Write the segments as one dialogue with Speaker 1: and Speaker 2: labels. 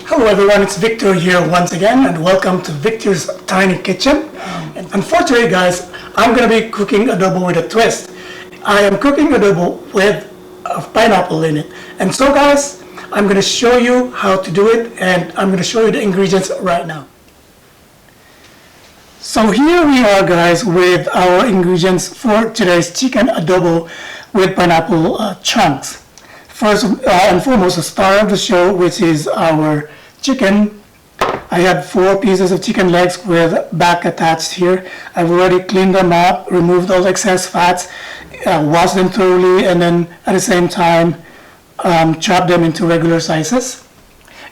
Speaker 1: Hello everyone, it's Victor here once again and welcome to Victor's Tiny Kitchen. And for today guys, I'm going to be cooking adobo with a twist. I am cooking adobo with a pineapple in it. And so guys, I'm going to show you how to do it and I'm going to show you the ingredients right now. So here we are guys with our ingredients for today's chicken adobo with pineapple chunks. First and foremost, the star of the show, which is our chicken. I have 4 pieces of chicken legs with back attached here. I've already cleaned them up, removed all excess fats, washed them thoroughly, and then at the same time chopped them into regular sizes.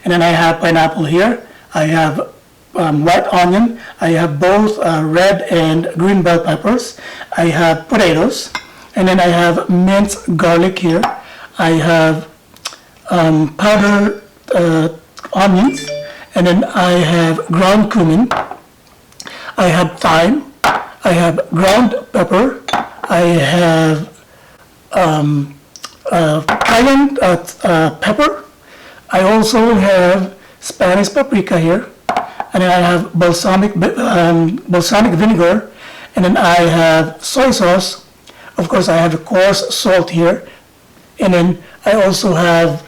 Speaker 1: And then I have pineapple here. I have white onion. I have both red and green bell peppers. I have potatoes. And then I have minced garlic here. I have powdered onions, and then I have ground cumin, I have thyme, I have ground pepper, I have cayenne pepper, I also have Spanish paprika here, and then I have balsamic vinegar, and then I have soy sauce. Of course, I have a coarse salt here. And then I also have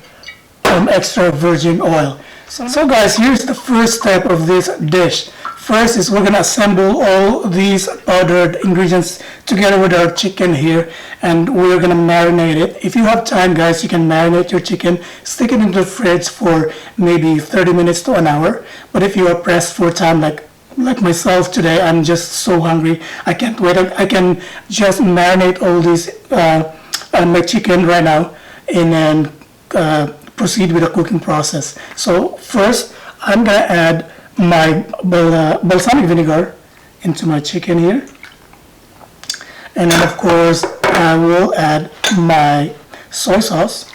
Speaker 1: extra virgin oil. So guys, here's the first step of this dish. First is we're going to assemble all these powdered ingredients together with our chicken here, and we're going to marinate it. If you have time guys, you can marinate your chicken, stick it into the fridge for maybe 30 minutes to an hour. But if you are pressed for time like myself today, I'm just so hungry, I can't wait. I can just marinate all these my chicken right now and then proceed with the cooking process. So first I'm gonna add my balsamic vinegar into my chicken here, and then of course I will add my soy sauce,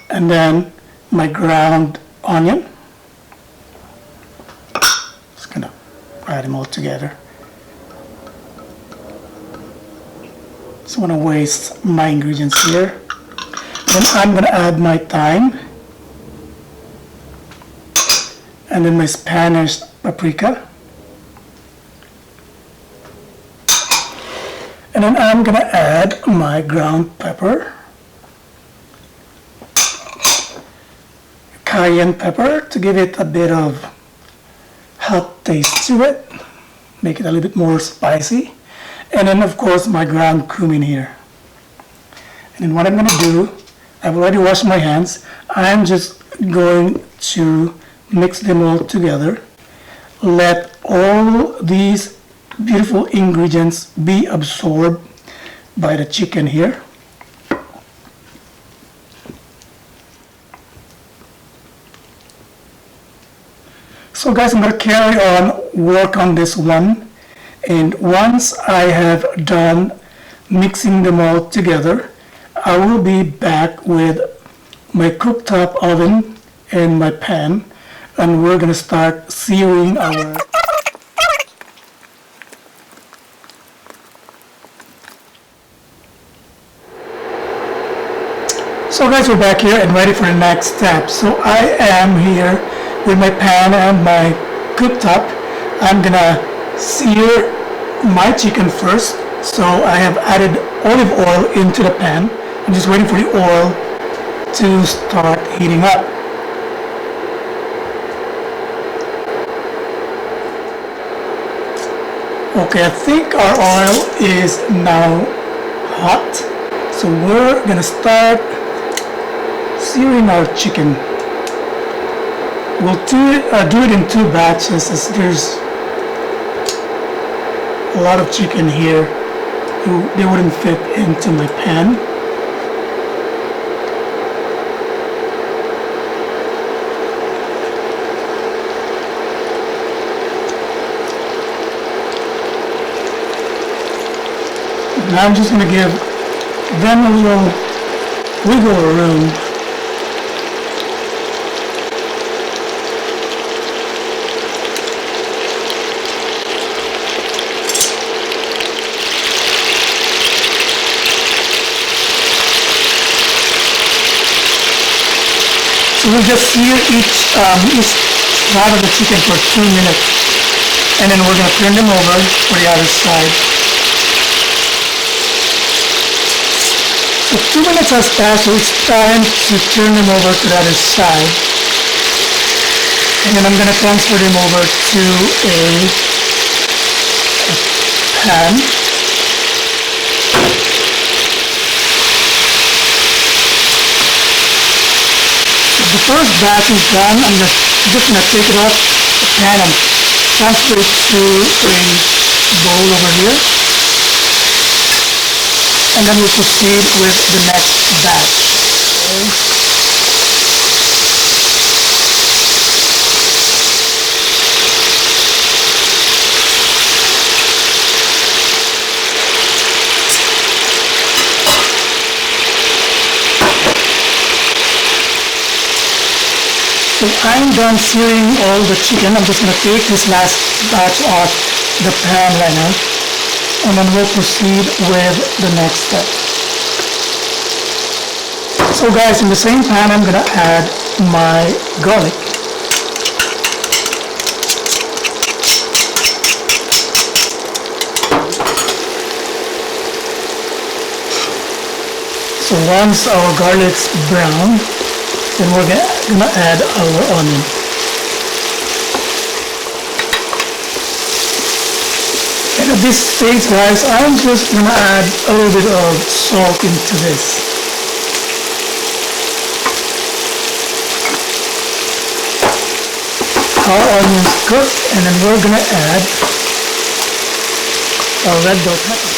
Speaker 1: and then my ground onion. Just gonna add them all together. Just want to waste my ingredients here. Then I'm going to add my thyme, and then my Spanish paprika, and then I'm going to add my ground pepper, cayenne pepper to give it a bit of hot taste to it, make it a little bit more spicy. And then of course my ground cumin here. And then what I'm going to do, I've already washed my hands. I'm just going to mix them all together. Let all these beautiful ingredients be absorbed by the chicken here. So guys, I'm going to carry on work on this one. And once I have done mixing them all together, I will be back with my cooktop oven and my pan, and we're going to start searing our So guys, we're back here and ready for the next step. So I am here with my pan and my cooktop. I'm going to sear my chicken first. So I have added olive oil into the pan. I'm just waiting for the oil to start heating up. Okay, I think our oil is now hot. So we're gonna start searing our chicken. We'll do it in 2 batches, as there's a lot of chicken here. They wouldn't fit into my pan. Now I'm just going to give them a little wiggle room. So we'll just sear each part of the chicken for 2 minutes. And then we're going to turn them over for the other side. So 2 minutes has passed, so it's time to turn them over to the other side. And then I'm going to transfer them over to a pan. The first batch is done. I'm just going to take it off the pan and transfer it to a bowl over here. And then we'll proceed with the next batch. Okay. So I'm done searing all the chicken. I'm just going to take this last batch off the pan right now, and then we'll proceed with the next step. So guys, in the same pan, I'm going to add my garlic. So once our garlic's brown, then we're gonna add our onion. And at this stage, guys, I'm just gonna add a little bit of salt into this. Our onions cooked, and then we're gonna add our red bell pepper.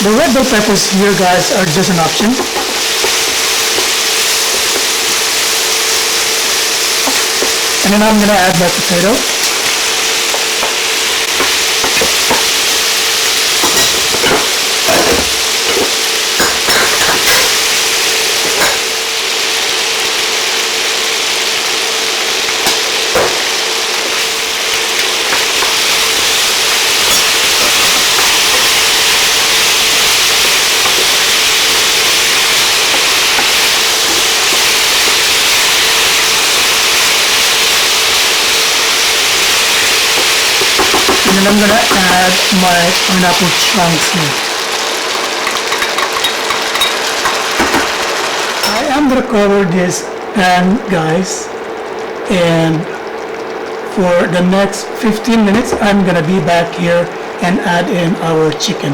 Speaker 1: The red bell peppers here, guys, are just an option. And then I'm going to add my potato. And then I'm going to add my pineapple chunks here. I am going to cover this pan, guys, and for the next 15 minutes I'm going to be back here and add in our chicken.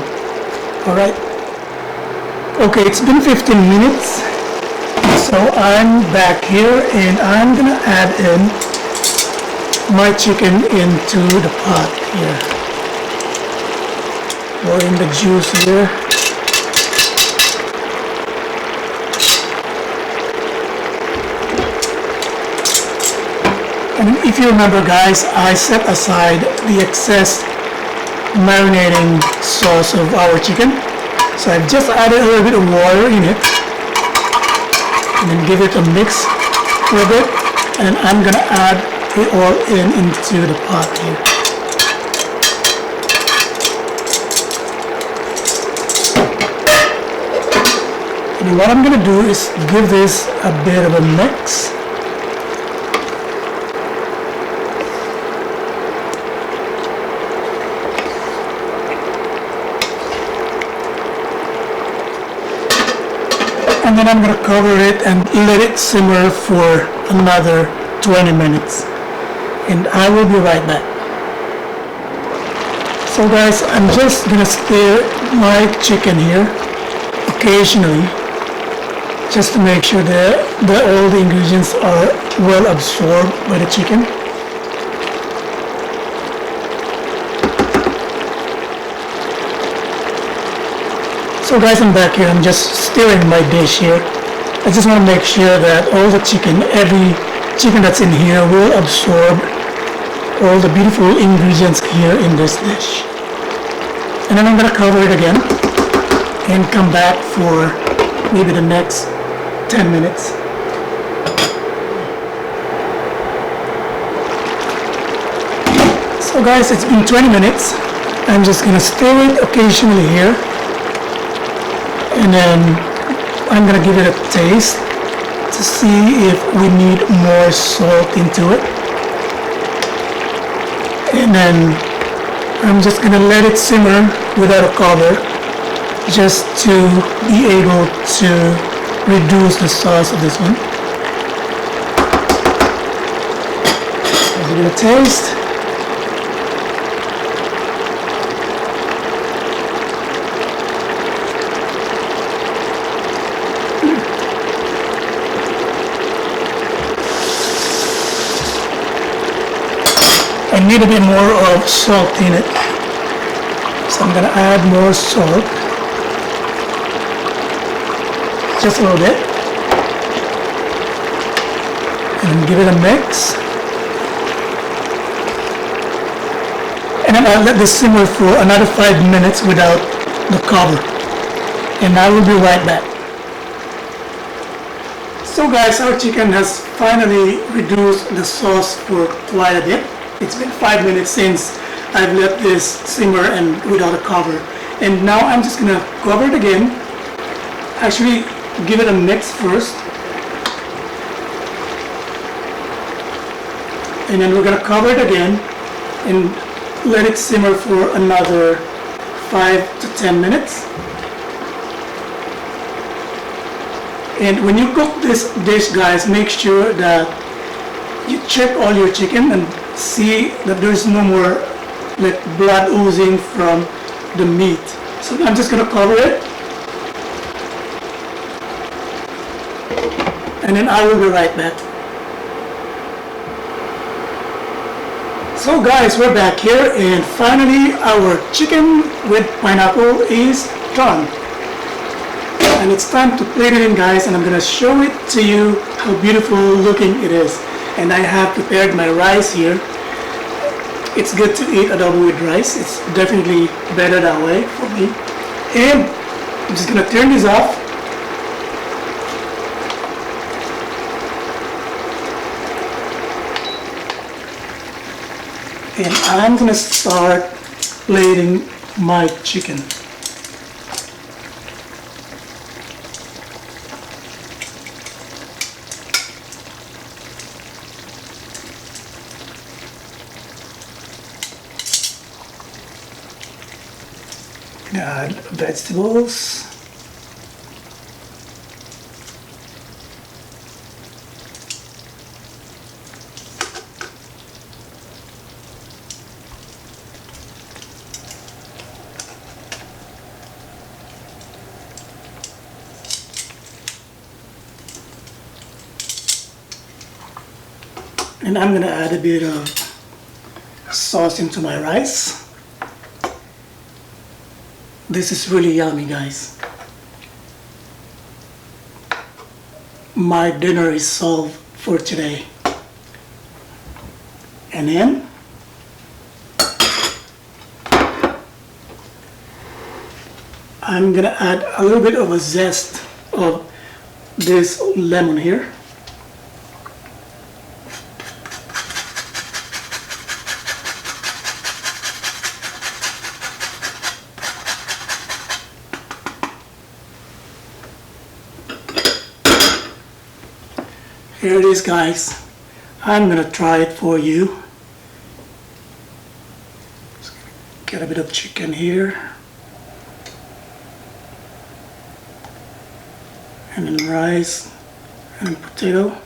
Speaker 1: Alright. Okay, it's been 15 minutes, so I'm back here and I'm going to add in my chicken into the pot here. Pour in the juice here. And if you remember, guys, I set aside the excess marinating sauce of our chicken. So I've just added a little bit of water in it and then give it a mix for a bit, and I'm gonna add it all into the pot here. And what I'm going to do is give this a bit of a mix. And then I'm going to cover it and let it simmer for another 20 minutes. And I will be right back. So guys, I'm just gonna stir my chicken here occasionally, just to make sure that all the ingredients are well absorbed by the chicken. So guys, I'm back here. I'm just stirring my dish here. I just want to make sure that all the chicken, every chicken that's in here will absorb all the beautiful ingredients here in this dish. And then I'm going to cover it again and come back for maybe the next 10 minutes. So guys, it's been 20 minutes. I'm just going to stir it occasionally here And then I'm gonna give it a taste to see if we need more salt into it. And then I'm just gonna let it simmer without a cover, just to be able to reduce the sauce of this one. Give it a taste. I need a bit more of salt in it, so I'm gonna add more salt, just a little bit, and give it a mix. And then I'll let this simmer for another 5 minutes without the cover, and I will be right back. So guys, our chicken has finally reduced the sauce for quite a bit. It's been 5 minutes since I've let this simmer and without a cover. And now I'm just gonna cover it again. Actually, give it a mix first. And then we're gonna cover it again and let it simmer for another 5 to 10 minutes. And when you cook this dish, guys, make sure that you check all your chicken and see that there's no more like blood oozing from the meat. So I'm just gonna cover it, and then I will be right back. So guys, we're back here, and finally our chicken with pineapple is done. And it's time to plate it in, guys, and I'm gonna show it to you how beautiful looking it is. And I have prepared my rice here. It's good to eat adobo with rice. It's definitely better that way for me. And I'm just gonna turn this off. And I'm gonna start plating my chicken. Add vegetables. And I'm gonna add a bit of sauce into my rice. This is really yummy, guys. My dinner is solved for today. And then I'm gonna add a little bit of a zest of this lemon here. Here it is, guys. I'm gonna try it for you. Just get a bit of chicken here. And then rice and potato.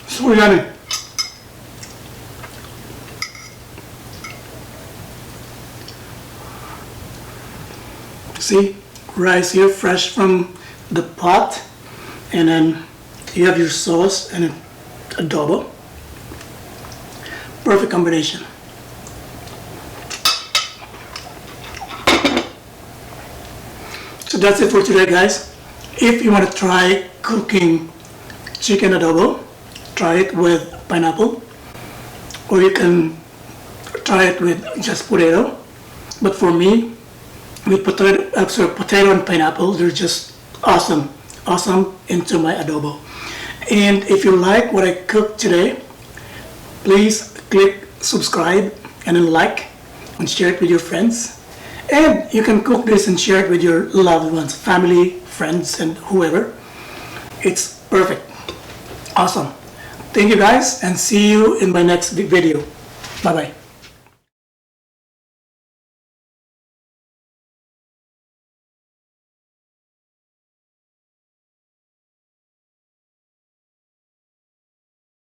Speaker 1: So yummy. See, rice here fresh from the pot, and then you have your sauce and adobo. Perfect combination. So that's it for today, guys. If you want to try cooking chicken adobo, try it with pineapple, or you can try it with just potato. But for me, with potato and pineapple, they're just awesome, awesome into my adobo. And if you like what I cooked today, please click subscribe and then like and share it with your friends. And you can cook this and share it with your loved ones, family, friends, and whoever. It's perfect. Awesome. Thank you guys, and see you in my next video. Bye-bye.